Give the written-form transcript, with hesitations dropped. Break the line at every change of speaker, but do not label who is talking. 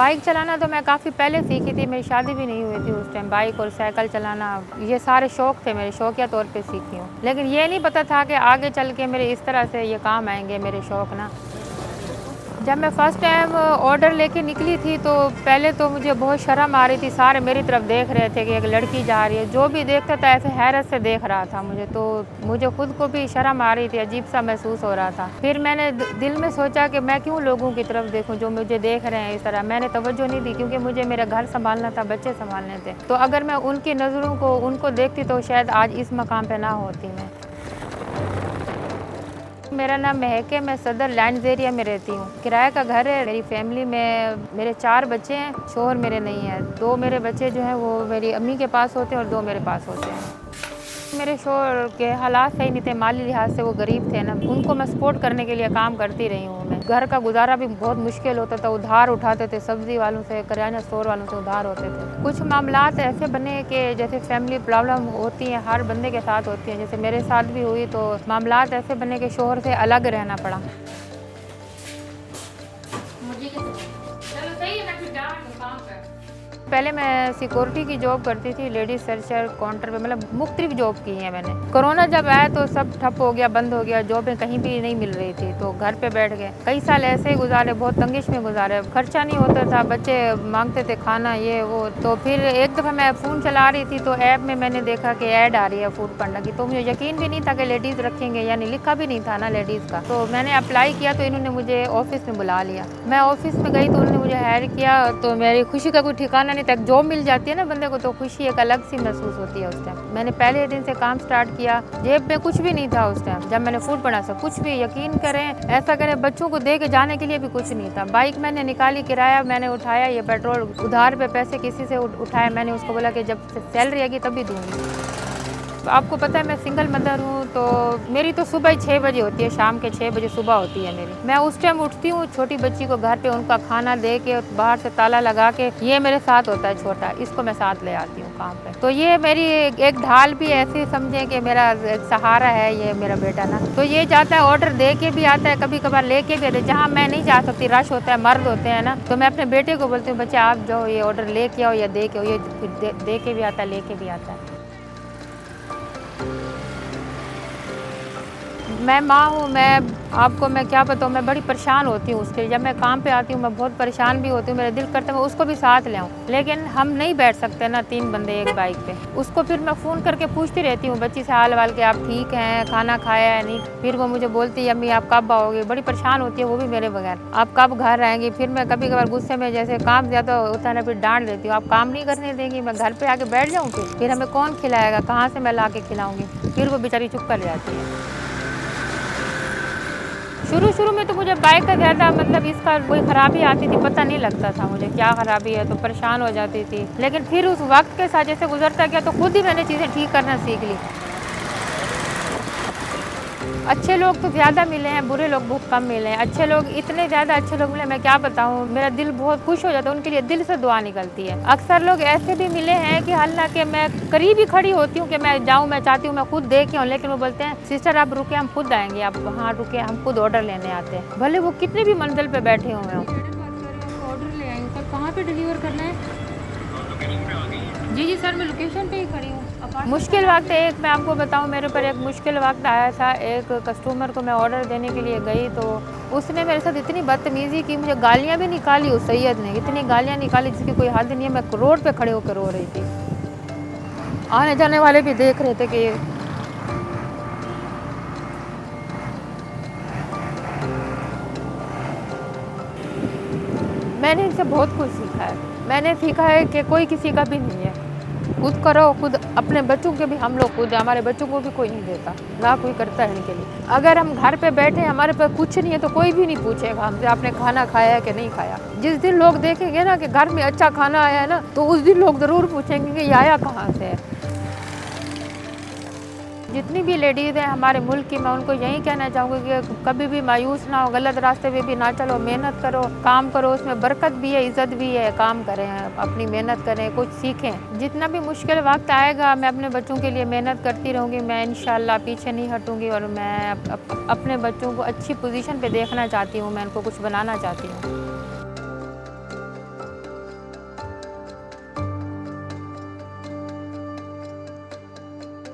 Bike चलाना तो मैं काफ़ी पहले सीखी थी, मेरी शादी भी नहीं हुई थी उस टाइम। बाइक और साइकिल चलाना ये सारे शौक़ थे मेरे, शौकिया तौर पे सीखी हूँ। लेकिन ये नहीं पता था कि आगे चल के मेरे इस तरह से ये काम आएंगे मेरे शौक़ ना। जब मैं फ़र्स्ट टाइम ऑर्डर लेके निकली थी तो पहले तो मुझे बहुत शर्म आ रही थी, सारे मेरी तरफ देख रहे थे कि एक लड़की जा रही है, जो भी देखता था ऐसे हैरत से देख रहा था मुझे, तो मुझे खुद को भी शर्म आ रही थी, अजीब सा महसूस हो रहा था। फिर मैंने दिल में सोचा कि मैं क्यों लोगों की तरफ देखूं जो मुझे देख रहे हैं इस तरह। मैंने तवज्जो नहीं दी क्योंकि मुझे मेरा घर संभालना था, बच्चे संभालने थे। तो अगर मैं उनकी नज़रों को उनको देखती तो शायद आज इस मकाम पर ना होती मैं। मेरा नाम महक है, मैं सदर लैंड्स एरिया में रहती हूँ। किराए का घर है। मेरी फैमिली में मेरे 4 बच्चे हैं, शोहर मेरे नहीं हैं। 2 मेरे बच्चे जो हैं वो मेरी अम्मी के पास होते हैं और 2 मेरे पास होते हैं। मेरे शोहर के हालात सही नहीं थे, माली लिहाज से वो गरीब थे ना, उनको मैं सपोर्ट करने के लिए काम करती रही हूँ मैं। घर का गुजारा भी बहुत मुश्किल होता था, उधार उठाते थे, सब्ज़ी वालों से, किराना स्टोर वालों से उधार होते थे। कुछ मामलात ऐसे बने कि जैसे फैमिली प्रॉब्लम होती हैं, हर बंदे के साथ होती हैं, जैसे मेरे साथ भी हुई, तो मामलात ऐसे बने कि शोहर से अलग रहना पड़ा। पहले मैं सिक्योरिटी की जॉब करती थी, लेडीज सर्चर काउंटर पे, मतलब मुख्तलिफ जॉब की है मैंने। कोरोना जब आया तो सब ठप हो गया, बंद हो गया, जॉबें कहीं भी नहीं मिल रही थी, तो घर पे बैठ गए। कई साल ऐसे ही गुजारे, बहुत तंगिश में गुजारे, खर्चा नहीं होता था, बच्चे मांगते थे खाना ये वो। तो फिर एक दफ़ा मैं फ़ोन चला रही थी तो ऐप में मैंने देखा कि ऐड आ रही है फूड पांडा की, तो मुझे यकीन भी नहीं था कि लेडीज़ रखेंगे, यानी लिखा भी नहीं था ना लेडीज़ का। तो मैंने अप्लाई किया तो इन्होंने मुझे ऑफिस में बुला लिया। मैं ऑफिस में गई तो उन्होंने मुझे हायर किया, तो मेरी खुशी का कोई ठिकाना नहीं था। जॉब मिल जाती है ना बंदे को तो खुशी एक अलग सी महसूस होती है उस टाइम। मैंने पहले दिन से काम स्टार्ट किया, जेब में कुछ भी नहीं था उस टाइम जब मैंने फूड पांडा से, कुछ भी, यकीन करें ऐसा करें, बच्चों को दे के जाने के लिए भी कुछ नहीं था। बाइक मैंने निकाली, किराया मैंने उठाया, ये पेट्रोल उधार पे पैसे किसी से उठाए, मैंने उसको बोला कि जब सैलरी आएगी तभी दूंगी। आपको पता है मैं सिंगल मदर हूँ, तो मेरी तो सुबह 6 बजे होती है, शाम के 6 बजे सुबह होती है मेरी। मैं उस टाइम उठती हूँ, छोटी बच्ची को घर पे उनका खाना दे के, बाहर से ताला लगा के, ये मेरे साथ होता है छोटा, इसको मैं साथ ले आती हूँ काम पे। तो ये मेरी एक ढाल भी ऐसे समझे कि मेरा एक सहारा है ये मेरा बेटा ना। तो ये जाता है ऑर्डर दे के भी आता है, कभी कभार लेके भी आता है, जहाँ मैं नहीं जा सकती, रश होता है, मर्द होते हैं ना, तो मैं अपने बेटे को बोलती हूँ बच्चे आप जाओ, ये ऑर्डर लेके आओ या दे के आओ, ये फिर दे के भी आता है, लेके भी आता है। मैं माँ हूँ, मैं क्या बताऊँ, मैं बड़ी परेशान होती हूँ उसके लिए। जब मैं काम पे आती हूँ मैं बहुत परेशान भी होती हूँ, मेरा दिल करता है मैं उसको भी साथ ले आऊँ, लेकिन हम नहीं बैठ सकते ना 3 बंदे एक बाइक पे। उसको फिर मैं फ़ोन करके पूछती रहती हूँ बच्ची से हाल वाल के, आप ठीक हैं, खाना खाया है नहीं। फिर वो मुझे बोलती है अम्मी आप कब आओगे, बड़ी परेशान होती है वो भी मेरे बगैर, आप कब घर आएंगी। फिर मैं कभी कभार गुस्से में, जैसे काम ज़्यादा होता है ना, फिर डांट देती हूँ, आप काम नहीं करने देंगी, मैं घर पर आके बैठ जाऊँ, फिर हमें कौन खिलाएगा, कहाँ से मैं ला के खिलाऊँगी। फिर वो बेचारी चुप कर जाती है। शुरू में तो मुझे बाइक का ज़्यादा, मतलब इसका कोई ख़राबी आती थी, पता नहीं लगता था मुझे क्या ख़राबी है, तो परेशान हो जाती थी। लेकिन फिर उस वक्त के साथ जैसे गुजरता गया तो खुद ही मैंने चीज़ें ठीक करना सीख ली। अच्छे लोग तो ज़्यादा मिले हैं, बुरे लोग बहुत कम मिले हैं। अच्छे लोग, इतने ज़्यादा अच्छे लोग मिले, मैं क्या बताऊँ, मेरा दिल बहुत खुश हो जाता है, उनके लिए दिल से दुआ निकलती है। अक्सर लोग ऐसे भी मिले हैं कि हालांकि मैं करीब ही खड़ी होती हूँ कि मैं जाऊँ, मैं चाहती हूँ मैं खुद दे के आऊँ, लेकिन वो बोलते हैं सिस्टर आप रुके, हम खुद आएंगे, आप वहाँ रुके, हम खुद ऑर्डर लेने आते हैं, भले वो कितनी भी मंजिल पर बैठे हुए हों। ऑर्डर ले आएंगे सर, कहाँ पर डिलीवर करना है? जी सर, मैं लोकेशन पे ही खड़ी हूँ। मुश्किल वक्त एक मैं आपको बताऊँ, मेरे ऊपर एक मुश्किल वक्त आया था। एक कस्टमर को मैं ऑर्डर देने के लिए गई तो उसने मेरे साथ इतनी बदतमीज़ी की, मुझे गालियाँ भी निकाली, उस सैयद ने इतनी गालियाँ निकाली जिसकी कोई हद नहीं है। मैं रोड पे खड़े होकर रो रही थी, आने जाने वाले भी देख रहे थे कि मैंने इनसे बहुत कुछ सीखा है। मैंने सीखा है कि कोई किसी का भी नहीं है, खुद करो, खुद अपने बच्चों के भी हम लोग खुद, हमारे बच्चों को भी कोई नहीं देता, ना कोई करता है इनके लिए। अगर हम घर पे बैठे, हमारे पास कुछ नहीं है, तो कोई भी नहीं पूछेगा हमसे आपने खाना खाया है कि नहीं खाया। जिस दिन लोग देखेंगे ना कि घर में अच्छा खाना आया है ना, तो उस दिन लोग ज़रूर पूछेंगे कि ये आया कहाँ से है। जितनी भी लेडीज़ हैं हमारे मुल्क की, मैं उनको यही कहना चाहूँगी कि कभी भी मायूस ना हो, गलत रास्ते पे भी ना चलो, मेहनत करो, काम करो, उसमें बरकत भी है, इज़्ज़त भी है, काम करें, अपनी मेहनत करें, कुछ सीखें। जितना भी मुश्किल वक्त आएगा मैं अपने बच्चों के लिए मेहनत करती रहूँगी, मैं इंशाल्लाह पीछे नहीं हटूँगी, और मैं अपने बच्चों को अच्छी पोजीशन पे देखना चाहती हूँ, मैं उनको कुछ बनाना चाहती हूँ।